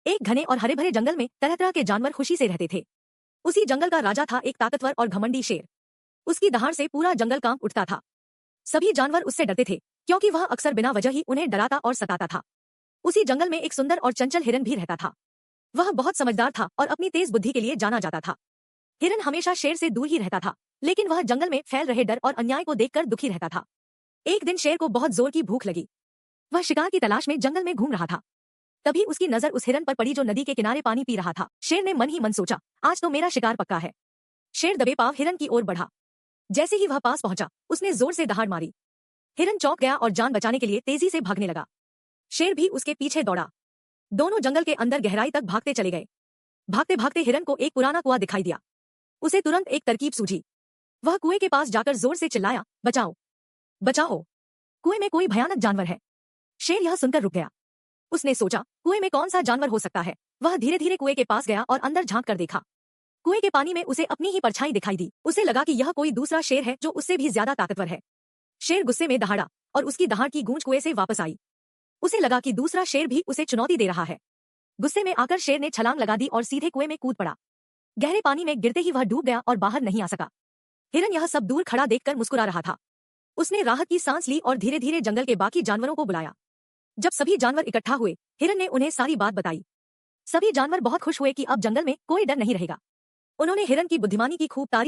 एक घने और हरे भरे जंगल में तरह तरह के जानवर खुशी से रहते थे। उसी जंगल का राजा था एक ताकतवर और घमंडी शेर। उसकी दहाड़ से पूरा जंगल कांप उठता था। सभी जानवर उससे डरते थे क्योंकि वह अक्सर बिना वजह ही उन्हें डराता और सताता था। उसी जंगल में एक सुंदर और चंचल हिरन भी रहता था। वह बहुत समझदार था और अपनी तेज बुद्धि के लिए जाना जाता था। हिरन हमेशा शेर से दूर ही रहता था, लेकिन वह जंगल में फैल रहे डर और अन्याय को देखकर दुखी रहता था। एक दिन शेर को बहुत जोर की भूख लगी। वह शिकार की तलाश में जंगल में घूम रहा था। तभी उसकी नजर उस हिरन पर पड़ी जो नदी के किनारे पानी पी रहा था। शेर ने मन ही मन सोचा, आज तो मेरा शिकार पक्का है। शेर दबे पांव हिरन की ओर बढ़ा। जैसे ही वह पास पहुंचा, उसने जोर से दहाड़ मारी। हिरन चौंक गया और जान बचाने के लिए तेजी से भागने लगा। शेर भी उसके पीछे दौड़ा। दोनों जंगल के अंदर गहराई तक भागते चले गए। भागते भागते हिरन को एक पुराना कुआं दिखाई दिया। उसे तुरंत एक तरकीब सूझी। वह कुएं के पास जाकर जोर से चिल्लाया, बचाओ बचाओ, कुएं में कोई भयानक जानवर है। शेर यह सुनकर रुक गया। उसने सोचा, कुएं में कौन सा जानवर हो सकता है। वह धीरे धीरे कुएं के पास गया और अंदर झांक कर देखा। कुएं के पानी में उसे अपनी ही परछाई दिखाई दी। उसे लगा कि यह कोई दूसरा शेर है जो उससे भी ज्यादा ताकतवर है। शेर गुस्से में दहाड़ा और उसकी दहाड़ की गूंज कुएं से वापस आई। उसे लगा कि दूसरा शेर भी उसे चुनौती दे रहा है। गुस्से में आकर शेर ने छलांग लगा दी और सीधे कुएं में कूद पड़ा। गहरे पानी में गिरते ही वह डूब गया और बाहर नहीं आ सका। हिरन यह सब दूर खड़ा देखकर मुस्कुरा रहा था। उसने राहत की सांस ली और धीरे धीरे जंगल के बाकी जानवरों को बुलाया। जब सभी जानवर इकट्ठा हुए, हिरन ने उन्हें सारी बात बताई। सभी जानवर बहुत खुश हुए कि अब जंगल में कोई डर नहीं रहेगा। उन्होंने हिरन की बुद्धिमानी की खूब तारीफ